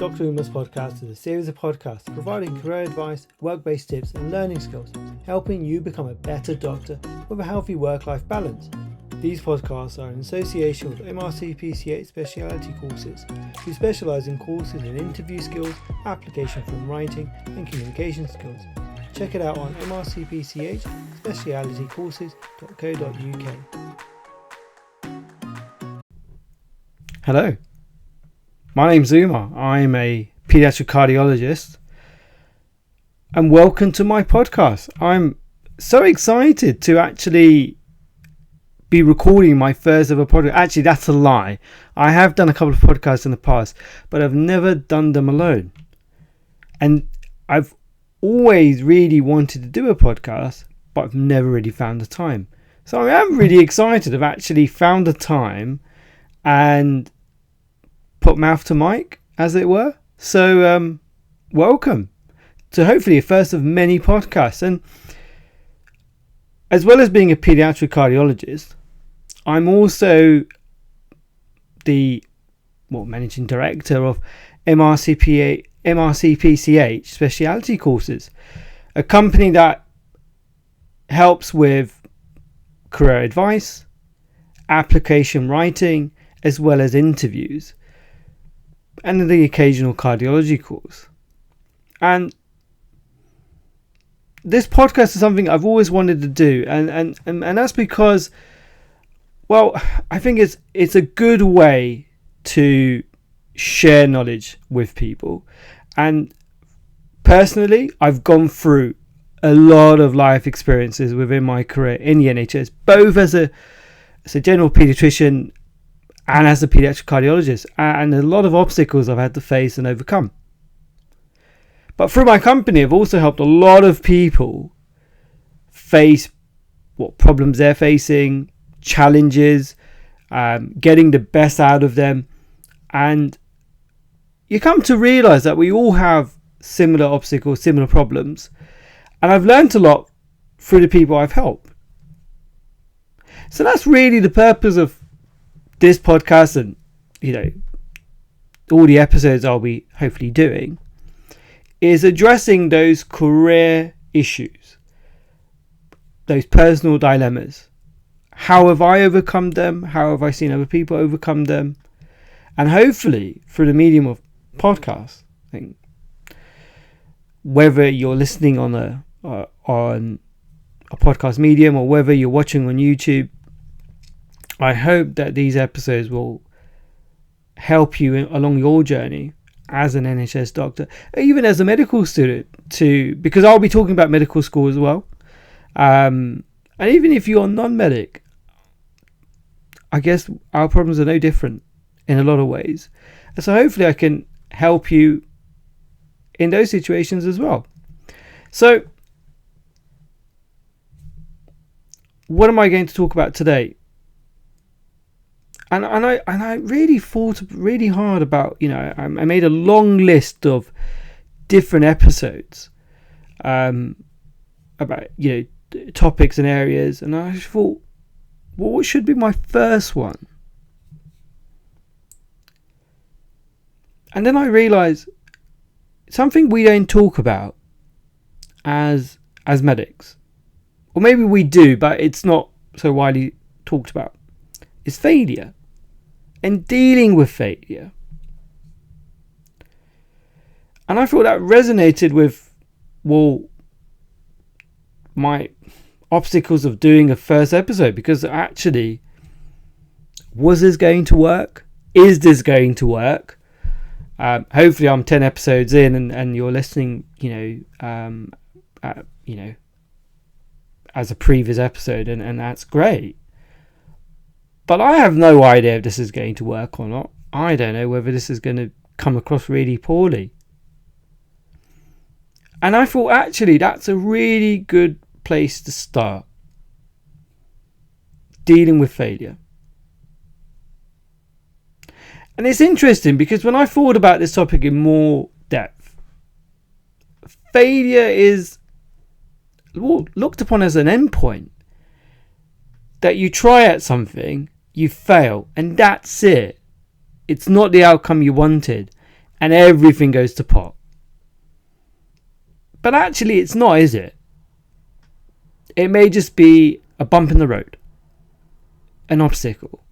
Dr Umar's Podcast is a series of podcasts providing career advice, work-based tips and learning skills, helping you become a better doctor with a healthy work-life balance. These podcasts are in association with MRCPCH speciality courses, who specialise in courses in interview skills, application from writing and communication skills. Check it out on mrcpchspecialitycourses.co.uk. Hello, my name's Umar. I'm a paediatric cardiologist and welcome to my podcast. I'm so excited to actually be recording my first ever podcast. Actually, that's a lie. I have done a couple of podcasts in the past, but I've never done them alone. And I've always really wanted to do a podcast, but I've never really found the time. So I am really excited. I've actually found the time and put mouth to mic, as it were. So welcome to hopefully a first of many podcasts. And as well as being a paediatric cardiologist, I'm also the managing director of MRCPCH speciality courses, a company that helps with career advice, application writing, as well as interviews, and the occasional cardiology course. And this podcast is something I've always wanted to do, and that's because, well, I think it's a good way to share knowledge with people. And personally, I've gone through a lot of life experiences within my career in the NHS, both as a general paediatrician and as a paediatric cardiologist, and a lot of obstacles I've had to face and overcome. But through my company, I've also helped a lot of people face what problems they're facing, challenges, getting the best out of them. And you come to realize that we all have similar obstacles, similar problems. And I've learned a lot through the people I've helped. So that's really the purpose of this podcast, and all the episodes I'll be hopefully doing, is addressing those career issues, those personal dilemmas. How have I overcome them? How have I seen other people overcome them? And hopefully through the medium of podcasts, whether you're listening on a podcast medium or whether you're watching on YouTube, I hope that these episodes will help you along your journey as an NHS doctor, even as a medical student too, because I'll be talking about medical school as well. And even if you're non-medic, I guess our problems are no different in a lot of ways. And so hopefully I can help you in those situations as well. So what am I going to talk about today? And I really thought really hard about, I made a long list of different episodes about, topics and areas. And I thought, well, what should be my first one? And then I realised something we don't talk about as medics, or maybe we do, but it's not so widely talked about, is failure and dealing with failure. And I thought that resonated with, my obstacles of doing a first episode, because actually, was this going to work? Is this going to work? Hopefully I'm 10 episodes in and you're listening, as a previous episode, and that's great. But I have no idea if this is going to work or not. I don't know whether this is going to come across really poorly. And I thought actually that's a really good place to start. Dealing with failure. And it's interesting because when I thought about this topic in more depth, failure is looked upon as an endpoint. That you try at something, you fail, and that's it. It's not the outcome you wanted. and everything goes to pot. But actually it's not, is it? It may just be a bump in the road, an obstacle,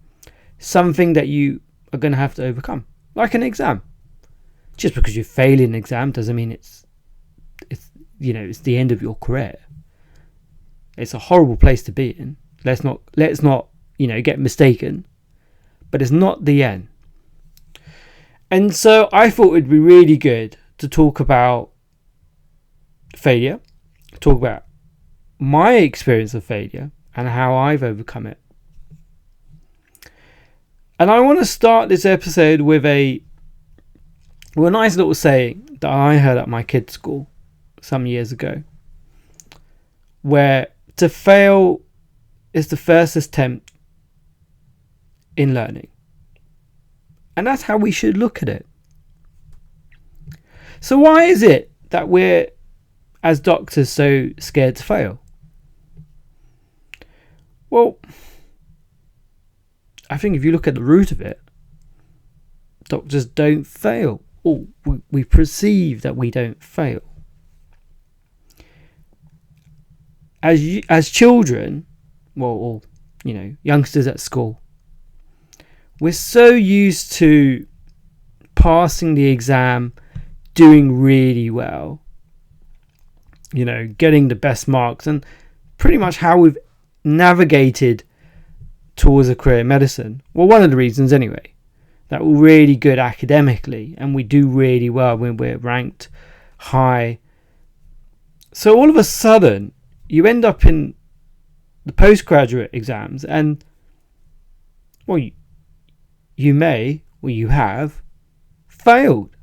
something that you are going to have to overcome, like an exam. Just because you fail an exam doesn't mean it's the end of your career. It's a horrible place to be in. Let's not get mistaken, but it's not the end. And so I thought it'd be really good to talk about failure, talk about my experience of failure and how I've overcome it. And I want to start this episode with a nice little saying that I heard at my kids' school some years ago, where to fail is the first attempt in learning. And that's how we should look at it. So why is it that we're, as doctors, so scared to fail? Well, I think if you look at the root of it, doctors don't fail. Or we perceive that we don't fail. As children, or youngsters at school, we're so used to passing the exam, doing really well, getting the best marks, and pretty much how we've navigated towards a career in medicine. Well, one of the reasons anyway, that we're really good academically and we do really well when we're ranked high. So all of a sudden you end up in the postgraduate exams and you have failed,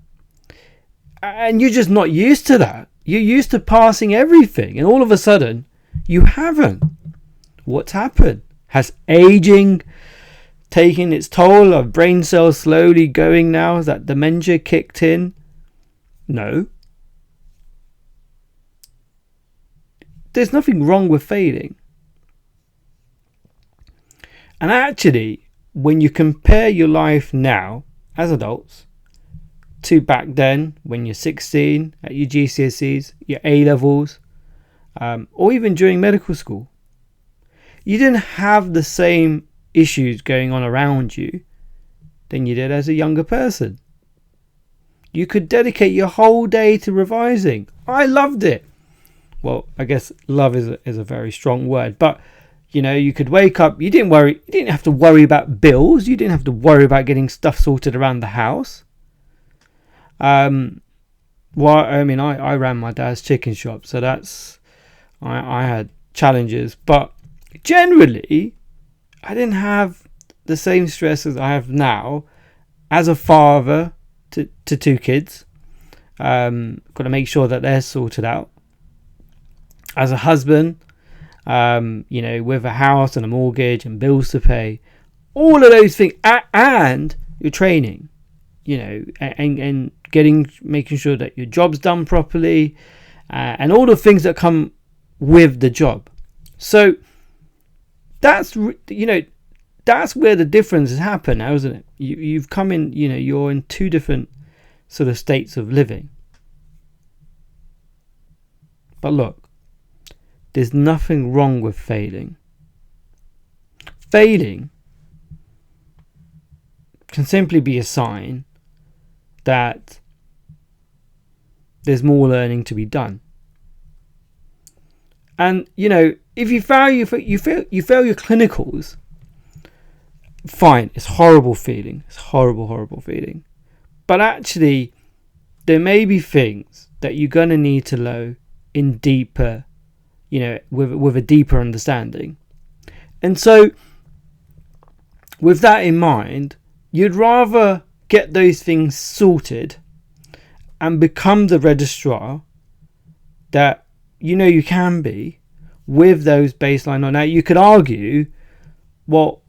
and you're just not used to that. You're used to passing everything, and all of a sudden you haven't. What's happened? Has aging taking its toll? Of brain cells slowly going now? Has that dementia kicked in? No. There's nothing wrong with failing. And actually, when you compare your life now as adults to back then when you're 16 at your GCSEs, your A-levels, or even during medical school, you didn't have the same issues going on around you than you did as a younger person. You could dedicate your whole day to revising. I loved it. Well, I guess love is a very strong word, but you could wake up, you didn't have to worry about bills, you didn't have to worry about getting stuff sorted around the house. I ran my dad's chicken shop, so I had challenges, but generally I didn't have the same stress as I have now as a father to two kids. Got to make sure that they're sorted out. As a husband, with a house and a mortgage and bills to pay, all of those things, and your training, and making sure that your job's done properly, and all the things that come with the job. So that's where the difference has happened now, isn't it? You've come in, you're in two different sort of states of living. But look, there's nothing wrong with failing. Failing can simply be a sign that there's more learning to be done. And if you fail your clinicals, fine, it's horrible feeling. It's horrible feeling. But actually, there may be things that you're going to need to know in deeper, with a deeper understanding. And so, with that in mind, you'd rather get those things sorted and become the registrar that you can be with those baseline on. Now, you could argue, well,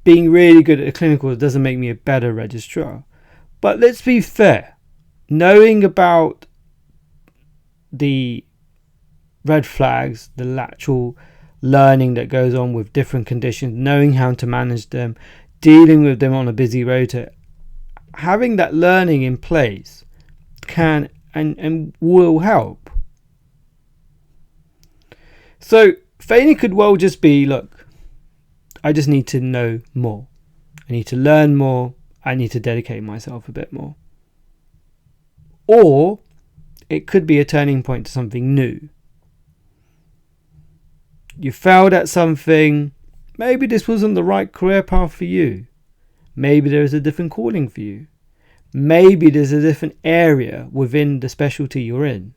being really good at a clinical doesn't make me a better registrar. But let's be fair. Knowing about the red flags, the lateral learning that goes on with different conditions, knowing how to manage them, dealing with them on a busy rota, having that learning in place can and will help. So failing could well just be, look, I just need to know more. I need to learn more. I need to dedicate myself a bit more. Or it could be a turning point to something new. You failed at something. Maybe this wasn't the right career path for you. Maybe there is a different calling for you. Maybe there's a different area within the specialty you're in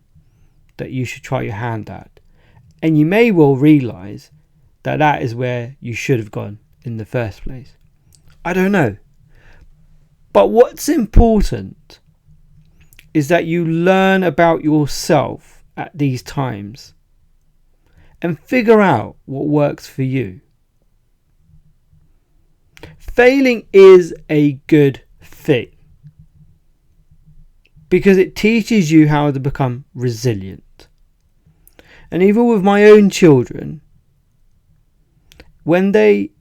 that you should try your hand at. And you may well realise that that is where you should have gone in the first place. I don't know. But what's important is that you learn about yourself at these times and figure out what works for you. Failing is a good thing because it teaches you how to become resilient. And even with my own children, when they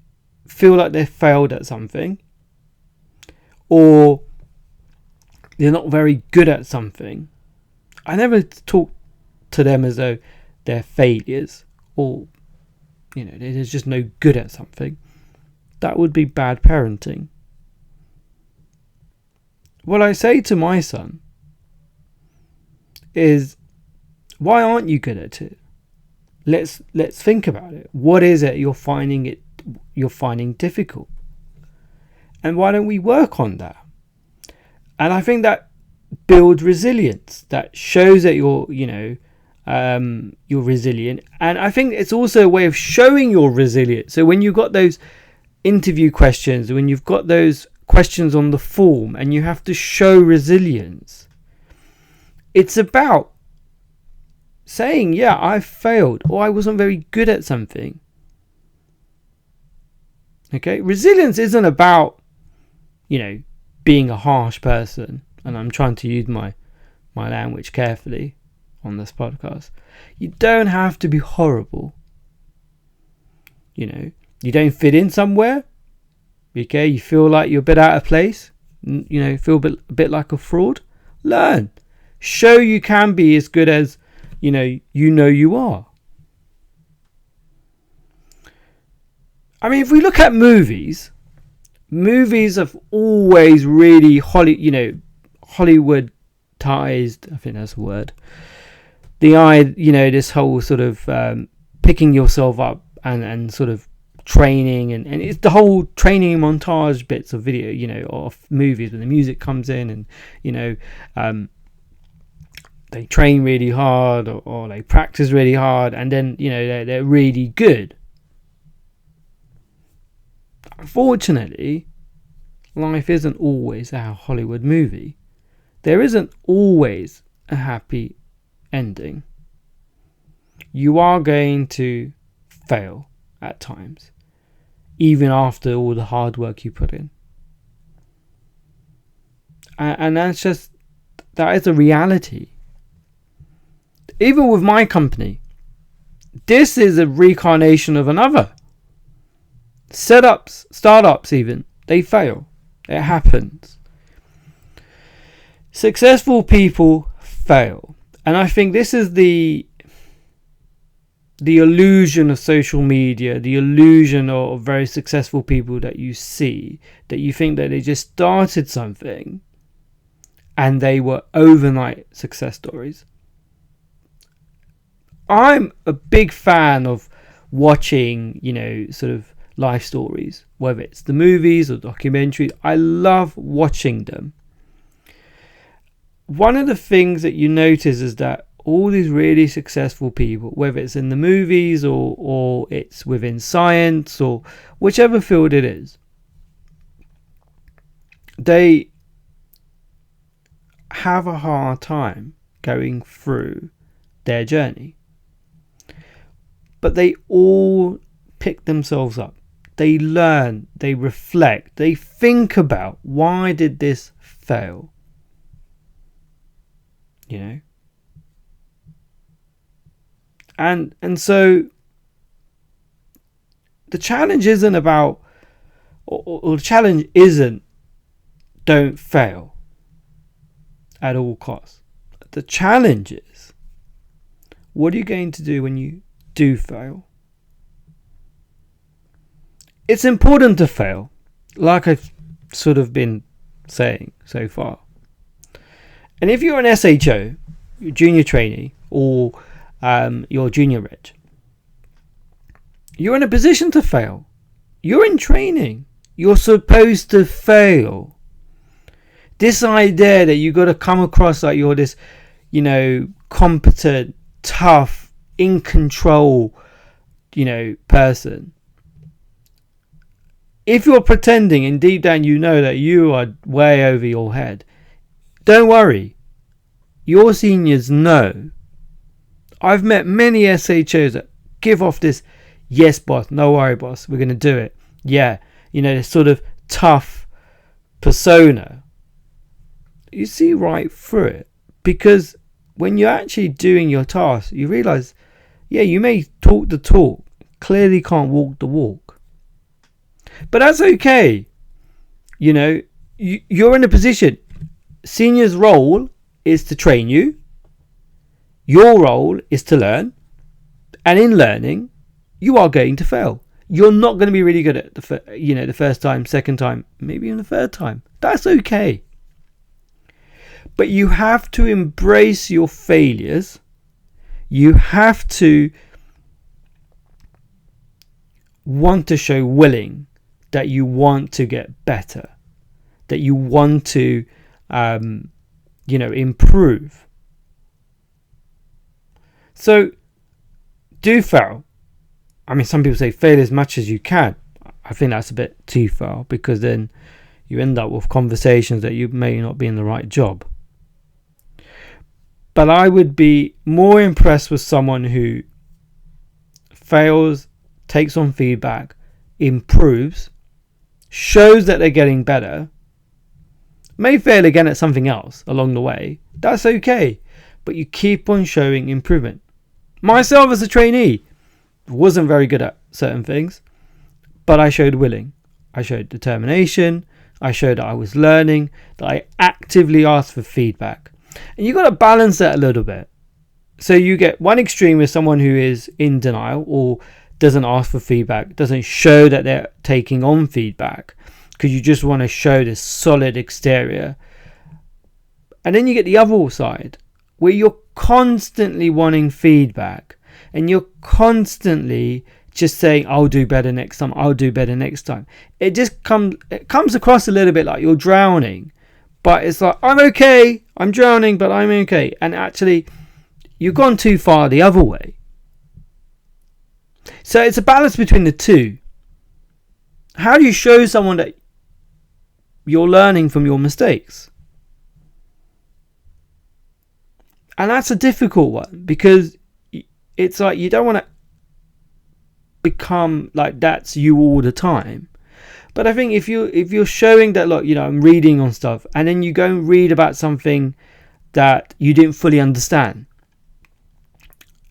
feel like they've failed at something or they're not very good at something, I never talk to them as though they're failures or, they're just no good at something. That would be bad parenting. What I say to my son is, why aren't you good at it? Let's think about it. What is it you're finding difficult? And why don't we work on that? And I think that builds resilience. That shows that you're resilient. And I think it's also a way of showing you're resilient. So when you've got those interview questions, when you've got those questions on the form and you have to show resilience, it's about saying, yeah, I failed or I wasn't very good at something. Okay, resilience isn't about, being a harsh person, and I'm trying to use my language carefully on this podcast. You don't have to be horrible. You don't fit in somewhere. Okay, you feel like you're a bit out of place. Feel a bit like a fraud. Learn. Show you can be as good as you are. I mean, if we look at movies have always really Hollywoodized, I think that's a word. This whole sort of picking yourself up and sort of training and it's the whole training montage bits of video, of movies when the music comes in and, they train really hard or they practice really hard and then, they're really good. Unfortunately, life isn't always a Hollywood movie. There isn't always a happy ending. You are going to fail at times, even after all the hard work you put in. And that is a reality. Even with my company, this is a reincarnation of another. Startups even, they fail. It happens. Successful people fail. And I think this is the illusion of social media, the illusion of very successful people that you see, that you think that they just started something and they were overnight success stories. I'm a big fan of watching, sort of life stories, whether it's the movies or documentaries. I love watching them. One of the things that you notice is that all these really successful people, whether it's in the movies or it's within science or whichever field it is, they have a hard time going through their journey. But they all pick themselves up. They learn, they reflect, they think about, why did this fail? And so the challenge isn't about, or the challenge isn't, don't fail at all costs. The challenge is, what are you going to do when you do fail? It's important to fail, like I've sort of been saying so far. And if you're an SHO, your junior trainee, or your junior reg, you're in a position to fail. You're in training. You're supposed to fail. This idea that you got to come across like you're this, competent, tough, in control, person. If you're pretending and deep down you know that you are way over your head, don't worry. Your seniors know. I've met many SHOs that give off this, yes boss, no worry boss, we're going to do it. Yeah, this sort of tough persona. You see right through it, because when you're actually doing your task, you realise, yeah, you may talk the talk, clearly can't walk the walk. But that's okay. You're in a position. Senior's role is to train you. Your role is to learn. And in learning, you are going to fail. You're not going to be really good at the first time, second time, maybe even the third time. That's okay. But you have to embrace your failures. You have to want to show willing that you want to get better, that you want to, improve. So, do fail. I mean, some people say fail as much as you can. I think that's a bit too far, because then you end up with conversations that you may not be in the right job. But I would be more impressed with someone who fails, takes on feedback, improves, shows that they're getting better, may fail again at something else along the way. That's okay. But you keep on showing improvement. Myself as a trainee, wasn't very good at certain things, but I showed willing. I showed determination. I showed that I was learning, that I actively asked for feedback. And you've got to balance that a little bit. So you get one extreme with someone who is in denial or doesn't ask for feedback, doesn't show that they're taking on feedback, because you just want to show this solid exterior. And then you get the other side, where you're constantly wanting feedback, and you're constantly just saying, I'll do better next time, I'll do better next time. It comes across a little bit like you're drowning, but it's like, I'm okay, I'm drowning, but I'm okay. And actually, you've gone too far the other way. So it's a balance between the two. How do you show someone that you're learning from your mistakes? And that's a difficult one, because it's like you don't want to become like that's you all the time. But I think if you're showing that, look, I'm reading on stuff, and then you go and read about something that you didn't fully understand,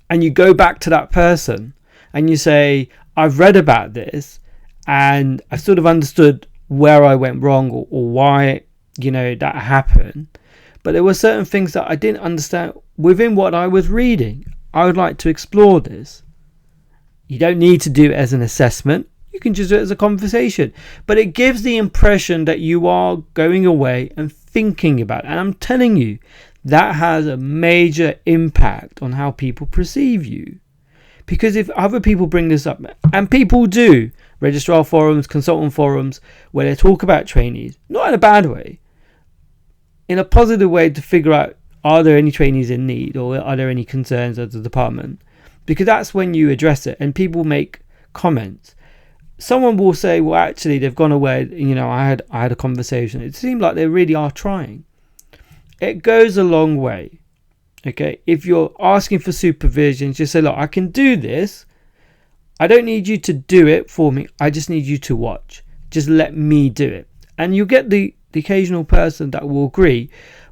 and you go back to that person and you say, I've read about this and I sort of understood where I went wrong or why that happened, but there were certain things that I didn't understand within what I was reading. I would like to explore this. You don't need to do it as an assessment. You can just do it as a conversation. But it gives the impression that you are going away and thinking about it. And I'm telling you, that has a major impact on how people perceive you. Because if other people bring this up, and people do, registrar forums, consultant forums, where they talk about trainees, not in a bad way, in a positive way, to figure out, are there any trainees in need, or are there any concerns of the department? Because that's when you address it, and people make comments. Someone will say, well, actually, they've gone away. I had a conversation. It seemed like they really are trying. It goes a long way. Okay, if you're asking for supervision, just say, look, I can do this. I don't need you to do it for me. I just need you to watch. Just let me do it. And you get the occasional person that will agree,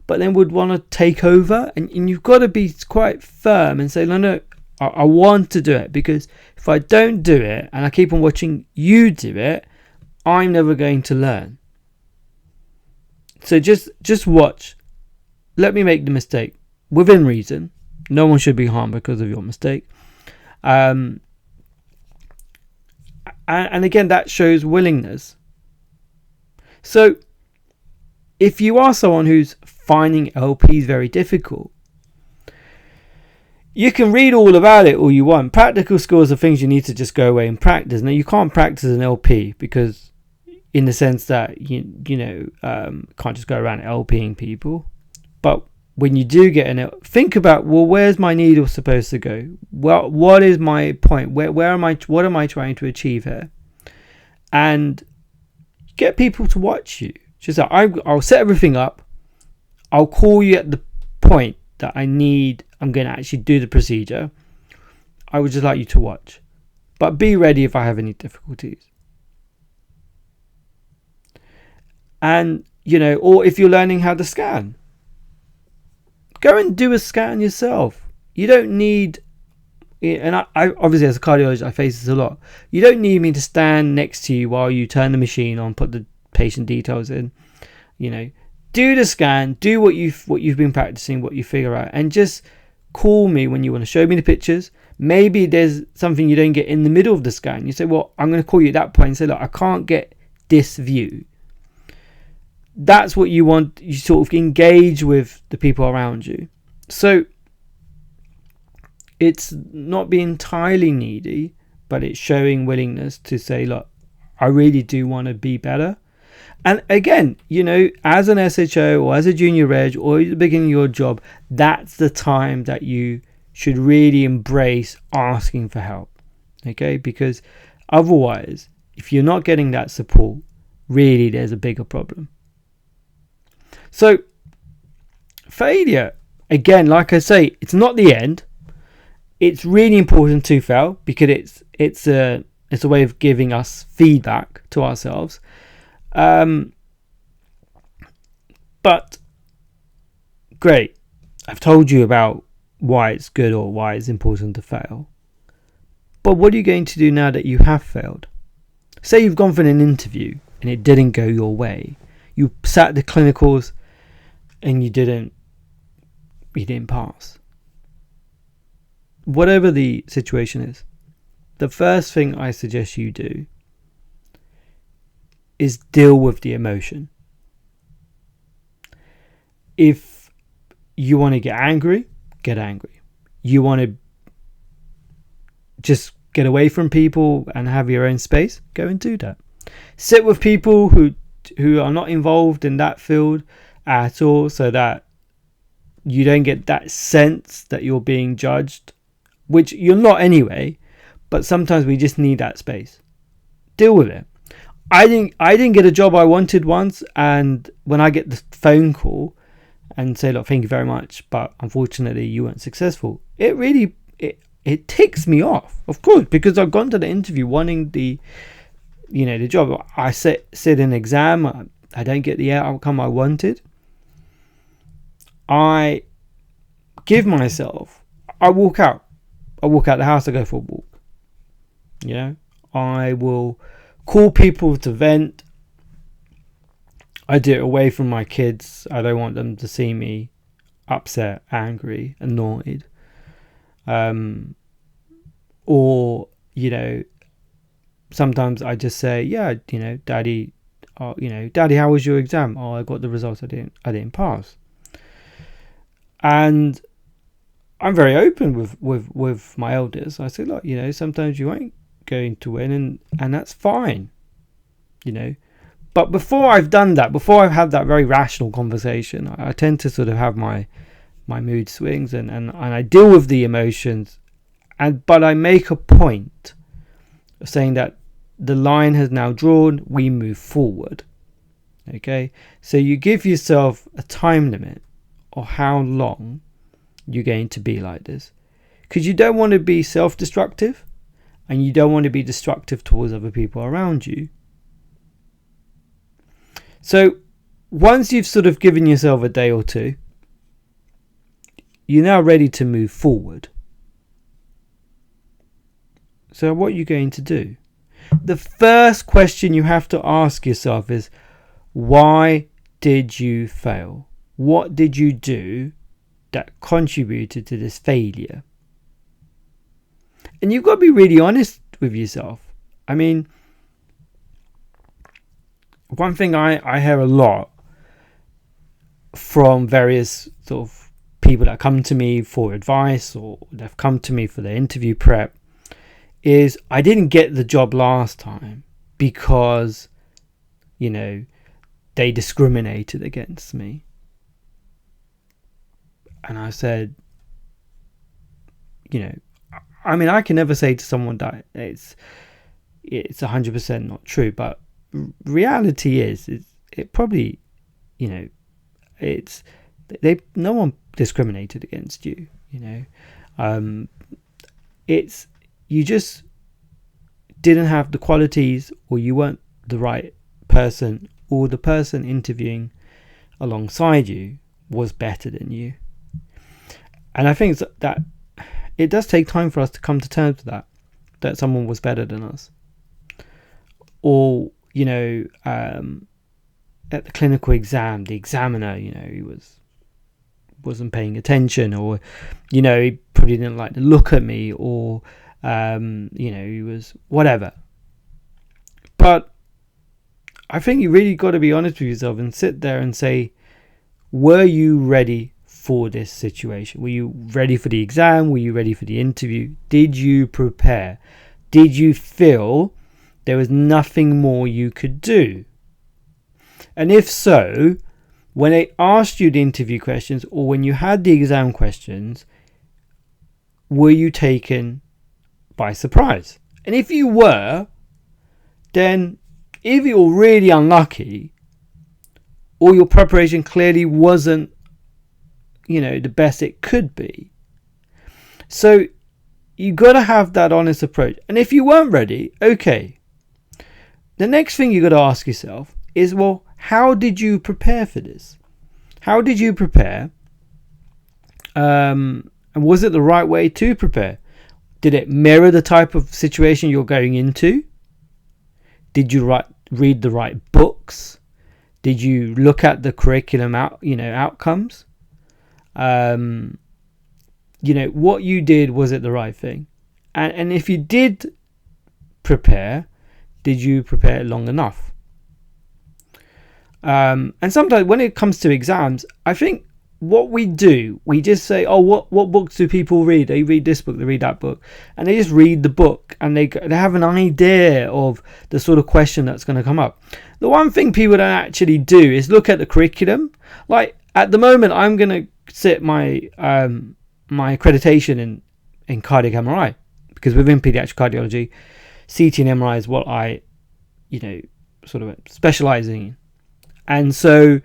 but then would want to take over. And you've got to be quite firm and say, no, I want to do it, because if I don't do it and I keep on watching you do it, I'm never going to learn. So just watch. Let me make the mistake within reason. No one should be harmed because of your mistake. And again, that shows willingness. So if you are someone who's finding LPs very difficult, you can read all about it all you want. Practical skills are things you need to just go away and practice. Now, you can't practice an LP because, in the sense that you can't just go around LPing people. But when you do get an LP, think about, well, where's my needle supposed to go? Well, what is my point? Where am I? What am I trying to achieve here? And get people to watch you. Just like, I'll set everything up. I'll call you at the point that I'm going to actually do the procedure. I would just like you to watch, but be ready if I have any difficulties. And or if you're learning how to scan, go and do a scan yourself. You don't need, and I obviously, as a cardiologist, I face this a lot. You don't need me to stand next to you while you turn the machine on, put the patient details in. Do the scan, do what you've been practicing, what you figure out, and just call me when you want to show me the pictures. Maybe there's something you don't get in the middle of the scan. You say, well, I'm going to call you at that point and say, look, I can't get this view. That's what you want. You sort of engage with the people around you. So it's not being entirely needy, but it's showing willingness to say, look, I really do want to be better. And again, as an SHO or as a junior reg or at the beginning of your job, that's the time that you should really embrace asking for help. Okay? Because otherwise, if you're not getting that support, really there's a bigger problem. So failure, again, like I say, it's not the end. It's really important to fail because it's a way of giving us feedback to ourselves. But great, I've told you about why it's good or why it's important to fail. But what are you going to do now that you have failed? Say you've gone for an interview and it didn't go your way. You sat the clinicals and you didn't pass. Whatever the situation is, the first thing I suggest you do is deal with the emotion. If you want to get angry, get angry. You want to just get away from people and have your own space, go and do that. Sit with people who are not involved in that field at all, so that you don't get that sense that you're being judged, which you're not anyway, but sometimes we just need that space. Deal with it. I didn't get a job I wanted once, and when I get the phone call and say, look, thank you very much, but unfortunately you weren't successful, it ticks me off, of course, because I've gone to the interview wanting the job. I sit an exam, I don't get the outcome I wanted. I give myself, I walk out the house, I go for a walk. I will call people to vent. I do it away from my kids. I don't want them to see me upset, angry, annoyed. Or sometimes I just say, yeah, Daddy, Daddy, how was your exam? Oh, I got the results. I didn't pass. And I'm very open with my elders. I say, look, sometimes you ain't going to win, and that's fine. But before I've done that, before I've had that very rational conversation, I tend to sort of have my mood swings and I deal with the emotions, but I make a point of saying that the line has now drawn, we move forward. Okay, so you give yourself a time limit of how long you're going to be like this, because you don't want to be self-destructive and you don't want to be destructive towards other people around you. So once you've sort of given yourself a day or two, you're now ready to move forward. So what are you going to do? The first question you have to ask yourself is, why did you fail? What did you do that contributed to this failure? And you've got to be really honest with yourself. I mean, one thing I hear a lot from various sort of people that come to me for advice, or they've come to me for their interview prep, is I didn't get the job last time because, they discriminated against me. And I said, I can never say to someone that it's 100% not true, but reality is it probably, no one discriminated against you. It's you just didn't have the qualities, or you weren't the right person, or the person interviewing alongside you was better than you. And I think that it does take time for us to come to terms with that someone was better than us, or at the clinical exam, the examiner, he wasn't paying attention, or he probably didn't like to look at me, or he was whatever. But I think you really got to be honest with yourself and sit there and say, were you ready for this situation? Were you ready for the exam? Were you ready for the interview? Did you prepare? Did you feel there was nothing more you could do? And if so, when they asked you the interview questions, or when you had the exam questions, were you taken by surprise? And if you were, then if you're really unlucky, or your preparation clearly wasn't, the best it could be. So you got to have that honest approach. And if you weren't ready, okay. The next thing you got to ask yourself is, well, how did you prepare for this? How did you prepare? And was it the right way to prepare? Did it mirror the type of situation you're going into? Did you read the right books? Did you look at the curriculum outcomes? What you did, was it the right thing? And if you did prepare, did you prepare long enough? And sometimes when it comes to exams, I think what we do, we just say, oh, what books do people read? They read this book, they read that book, and they just read the book, and they have an idea of the sort of question that's going to come up. The one thing people don't actually do is look at the curriculum. Like at the moment, I'm going to sit my my accreditation in cardiac MRI, because within pediatric cardiology, CT and MRI is what I sort of specializing in. And so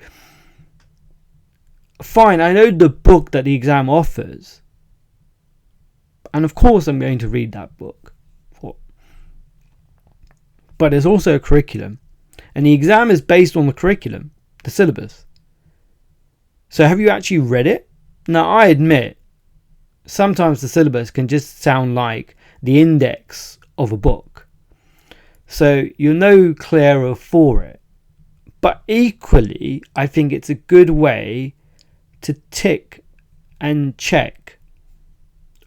fine, I know the book that the exam offers, and of course I'm going to read that book, but there's also a curriculum, and the exam is based on the curriculum, the syllabus. So have you actually read it? Now, I admit sometimes the syllabus can just sound like the index of a book, so you're no clearer for it. But equally, I think it's a good way to tick and check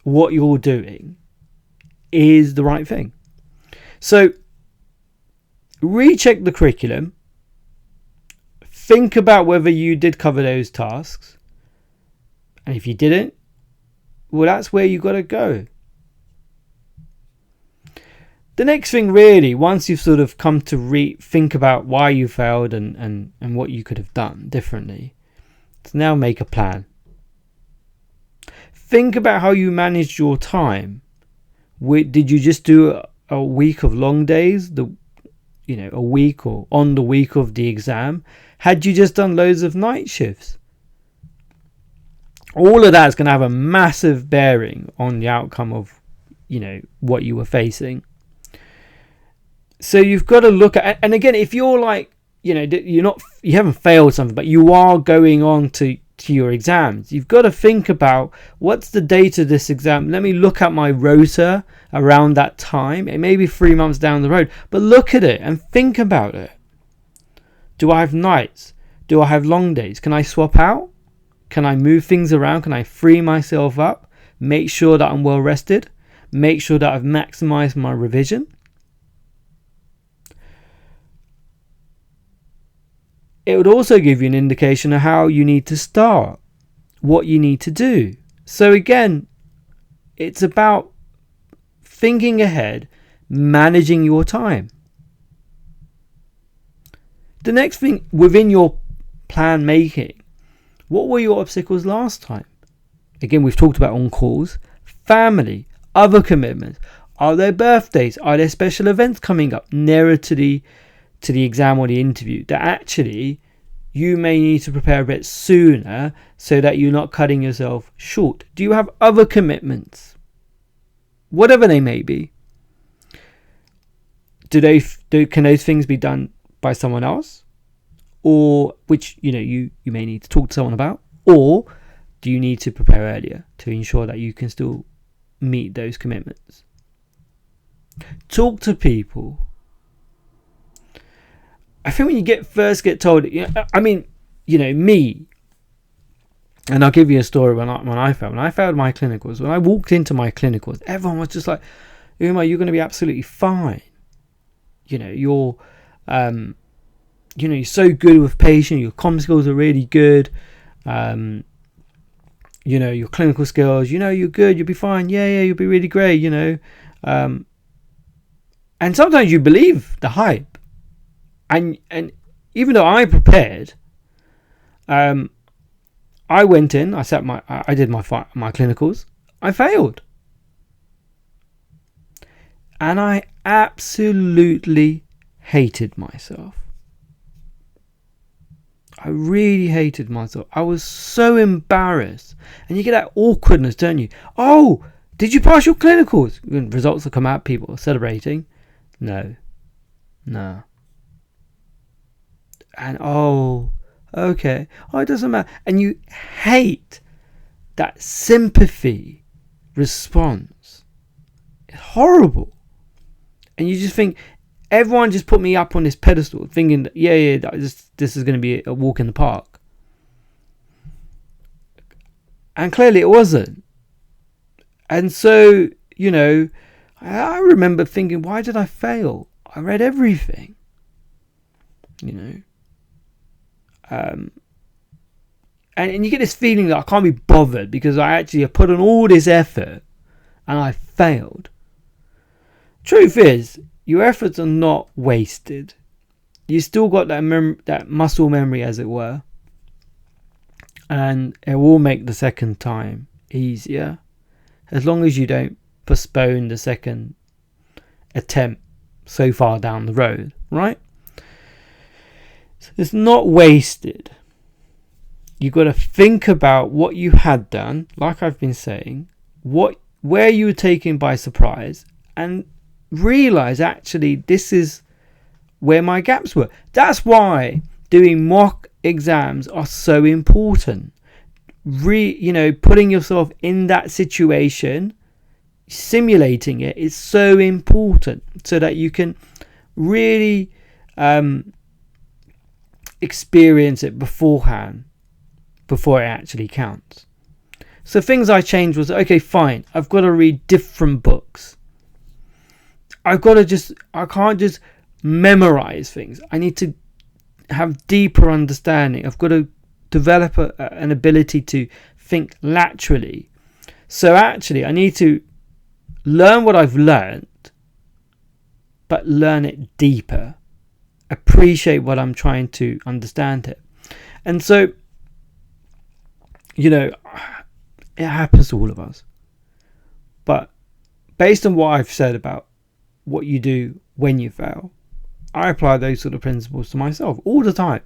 what you're doing is the right thing. So recheck the curriculum, think about whether you did cover those tasks, and if you didn't, well, that's where you got to go. The next thing, really, once you've sort of come to think about why you failed and what you could have done differently, is now make a plan. Think about how you managed your time. Did you just do a week of long days, a week or on the week of the exam? Had you just done loads of night shifts? All of that is going to have a massive bearing on the outcome of, what you were facing. So you've got to look at, and again, if you're like, you haven't failed something, but you are going on to your exams, you've got to think about, what's the date of this exam? Let me look at my rota around that time. It may be 3 months down the road, but look at it and think about it. Do I have nights? Do I have long days? Can I swap out? Can I move things around? Can I free myself up? Make sure that I'm well rested? Make sure that I've maximized my revision? It would also give you an indication of how you need to start, what you need to do. So again, it's about thinking ahead, managing your time. The next thing within your plan making, what were your obstacles last time? Again, we've talked about on-calls, family, other commitments. Are there birthdays? Are there special events coming up nearer to the exam or the interview that actually you may need to prepare a bit sooner so that you're not cutting yourself short? Do you have other commitments? Whatever they may be. Can those things be done by someone else? Or which you may need to talk to someone about? Or do you need to prepare earlier to ensure that you can still meet those commitments? Talk to people. I think when you first get told, me, and I'll give you a story when I failed my clinicals. When I walked into my clinicals, everyone was just like, Umar, you're going to be absolutely fine. You're so good with patients, your comm skills are really good. Your clinical skills, you're good, you'll be fine. Yeah, you'll be really great, And sometimes you believe the hype. And even though I prepared, I went in, I did my clinicals, I failed. And I absolutely hated myself. I really hated myself. I was so embarrassed. And you get that awkwardness, don't you? Oh, did you pass your clinicals? When results will come out, people are celebrating. No. And okay. It doesn't matter. And you hate that sympathy response. It's horrible. And you just think, everyone just put me up on this pedestal, thinking that, this is going to be a walk in the park. And clearly it wasn't. And so, I remember thinking, why did I fail? I read everything. And you get this feeling that I can't be bothered because I actually put in all this effort and I failed. Truth is, your efforts are not wasted. You still got that muscle memory, as it were, and it will make the second time easier, as long as you don't postpone the second attempt so far down the road, right? So it's not wasted. You got to think about what you had done, like I've been saying, where you were taken by surprise, and realize actually this is where my gaps were. That's why doing mock exams are so important. Putting yourself in that situation, simulating it is so important so that you can really experience it beforehand, before it actually counts. So things I changed was, okay, fine, I've got to read different books. I can't just memorize things. I need to have deeper understanding. I've got to develop an ability to think laterally. So actually, I need to learn what I've learned, but learn it deeper. Appreciate what I'm trying to understand it. And so, it happens to all of us. But based on what I've said about what you do when you fail, I apply those sort of principles to myself all the time.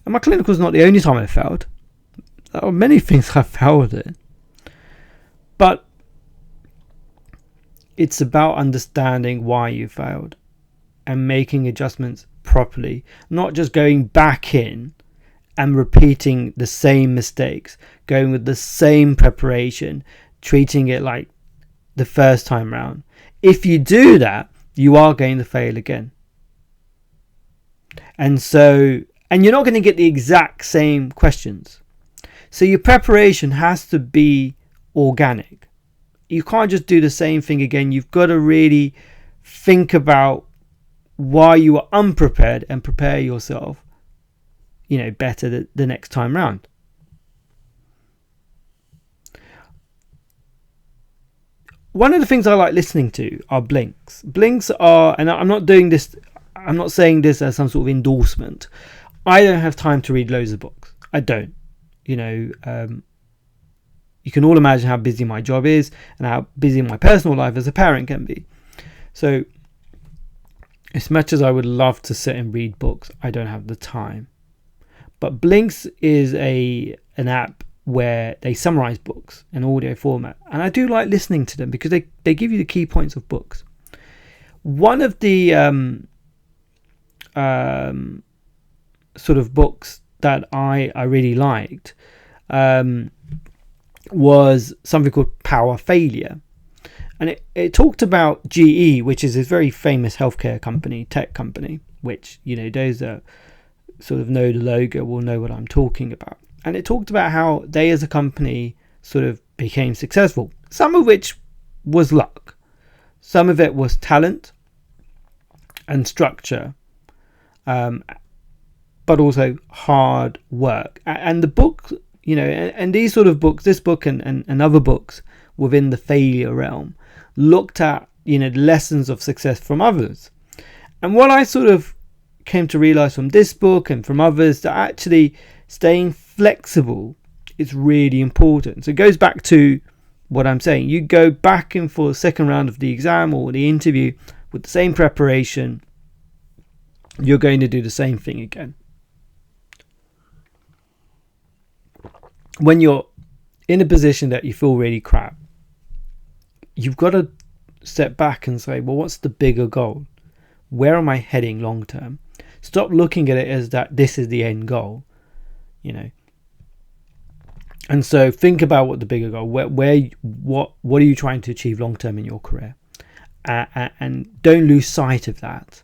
And my clinical is not the only time I failed. There are many things I failed in. But it's about understanding why you failed and making adjustments properly, not just going back in and repeating the same mistakes, going with the same preparation, treating it like the first time round. If you do that, you are going to fail again. And so And you're not going to get the exact same questions. So your preparation has to be organic. You can't just do the same thing again. You've got to really think about why you are unprepared and prepare yourself, better the next time round. One of the things I like listening to are blinks. Blinks are, and I'm not saying this as some sort of endorsement. I don't have time to read loads of books. I don't. You can all imagine how busy my job is and how busy my personal life as a parent can be. So as much as I would love to sit and read books, I don't have the time. But Blinks is an app where they summarize books in audio format, and I do like listening to them because they give you the key points of books. One of the sort of books that I really liked was something called Power Failure, and it talked about GE, which is this very famous healthcare company, tech company, which those that sort of know the logo will know what I'm talking about. And it talked about how they as a company sort of became successful, some of which was luck, some of it was talent and structure, but also hard work. And the book, and these sort of books, this book and other books within the failure realm, looked at the lessons of success from others. And what I sort of came to realize from this book and from others, that actually staying flexible is really important. So it goes back to what I'm saying. You go back in for the second round of the exam or the interview with the same preparation, you're going to do the same thing again. When you're in a position that you feel really crap, you've got to step back and say, well, what's the bigger goal? Where am I heading long term? Stop looking at it as that this is the end goal, And so think about what the bigger goal, what are you trying to achieve long term in your career, and don't lose sight of that.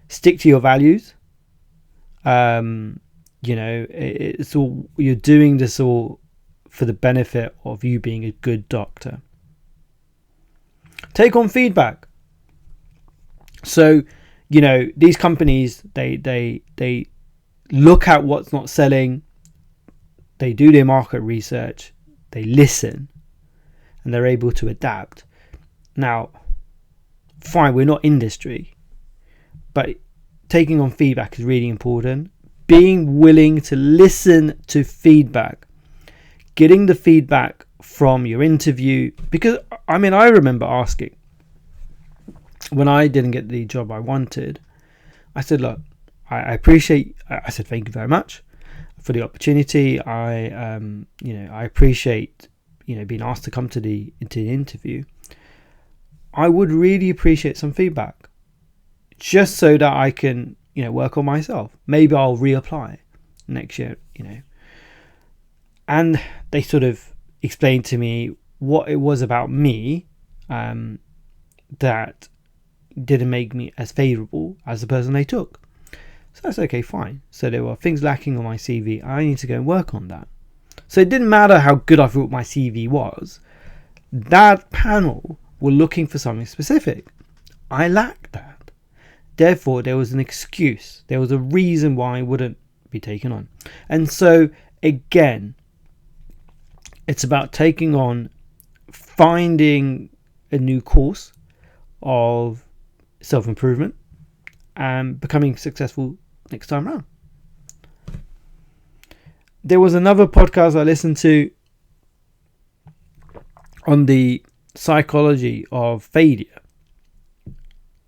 Stick to your values. It's all, you're doing this all for the benefit of you being a good doctor. Take on feedback. So, these companies, they look at what's not selling, they do their market research, they listen, and they're able to adapt. Now, fine, we're not industry, but taking on feedback is really important. Being willing to listen to feedback, getting the feedback from your interview, because I remember asking, when I didn't get the job I wanted, I said, look, I appreciate, I said, thank you very much for the opportunity. I appreciate, being asked to come to the interview. I would really appreciate some feedback just so that I can, work on myself. Maybe I'll reapply next year, And they sort of explained to me what it was about me that didn't make me as favourable as the person they took. So that's okay, fine. So there were things lacking on my CV. I need to go and work on that. So it didn't matter how good I thought my CV was. That panel were looking for something specific. I lacked that. Therefore, there was an excuse. There was a reason why I wouldn't be taken on. And so, again, it's about taking on, finding a new course of self-improvement and becoming successful next time around. There was another podcast I listened to on the psychology of failure.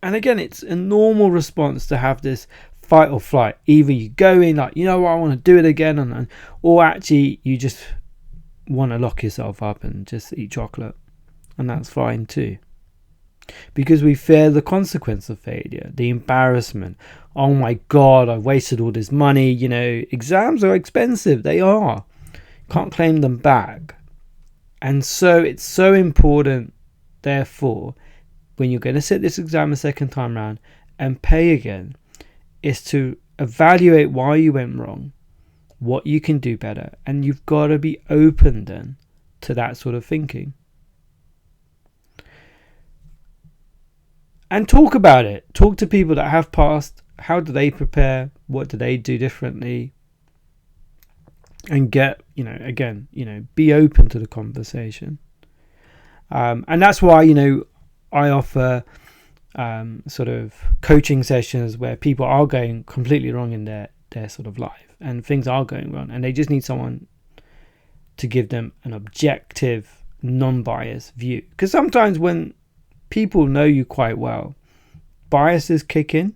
And again, it's a normal response to have this fight or flight. Either you go in like, I want to do it again, or actually you just want to lock yourself up and just eat chocolate. And that's fine too. Because we fear the consequence of failure, the embarrassment. Oh my God, I've wasted all this money. Exams are expensive. They are. Can't claim them back. And so it's so important, therefore, when you're going to sit this exam a second time round and pay again, is to evaluate why you went wrong, what you can do better, and you've got to be open then to that sort of thinking. And talk about it. Talk to people that have passed. How do they prepare? What do they do differently? And get, be open to the conversation. And that's why, I offer sort of coaching sessions where people are going completely wrong in their sort of life, and things are going wrong, and they just need someone to give them an objective, non-biased view. Because sometimes when people know you quite well, biases kick in,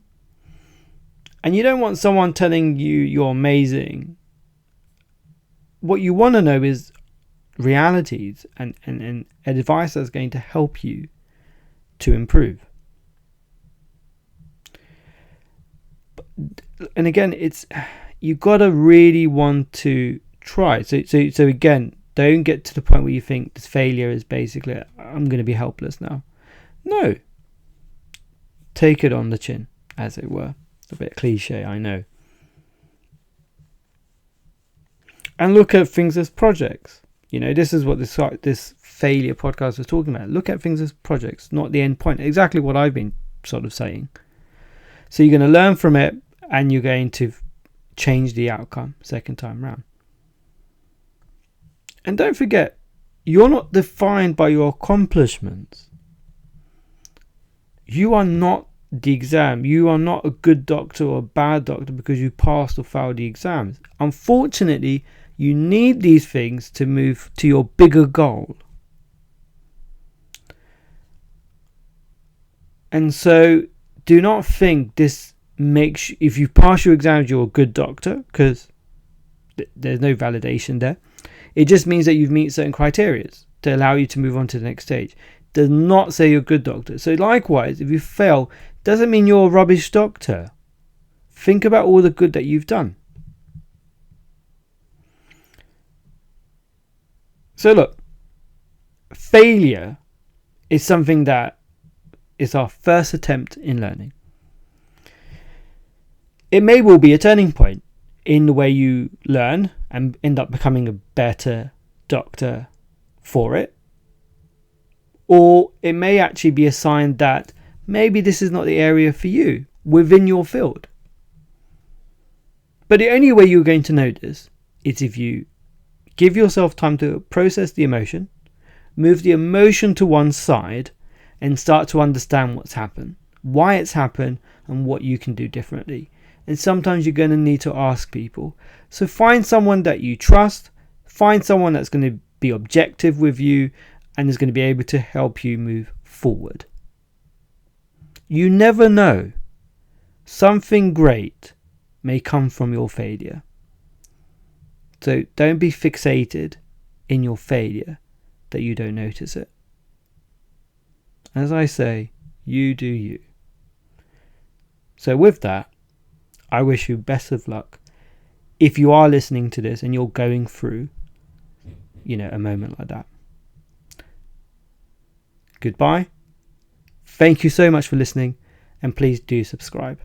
and you don't want someone telling you you're amazing. What you want to know is realities and advice that's going to help you to improve. And again, you got to really want to try. So again, don't get to the point where you think this failure is basically, I'm going to be helpless now. No. Take it on the chin, as it were. It's a bit cliche, I know. And look at things as projects. This is what this failure podcast was talking about. Look at things as projects, not the end point. Exactly what I've been sort of saying. So you're going to learn from it, and you're going to change the outcome second time round. And don't forget, you're not defined by your accomplishments. You are not the exam. You are not a good doctor or a bad doctor because you passed or failed the exams. Unfortunately, you need these things to move to your bigger goal. And so do not think this makes you, if you pass your exams, you're a good doctor, because there's no validation there. It just means that you've met certain criteria to allow you to move on to the next stage. Does not say you're a good doctor. So likewise, if you fail, doesn't mean you're a rubbish doctor. Think about all the good that you've done. So look, failure is something that is our first attempt in learning. It may well be a turning point in the way you learn and end up becoming a better doctor for it. Or it may actually be a sign that maybe this is not the area for you within your field. But the only way you're going to know this is if you give yourself time to process the emotion, move the emotion to one side, and start to understand what's happened, why it's happened, and what you can do differently. And sometimes you're going to need to ask people. So find someone that you trust, find someone that's going to be objective with you, and is going to be able to help you move forward. You never know. Something great may come from your failure. So don't be fixated in your failure that you don't notice it. As I say, you do you. So with that, I wish you best of luck if you are listening to this and you're going through, a moment like that. Goodbye. Thank you so much for listening, and please do subscribe.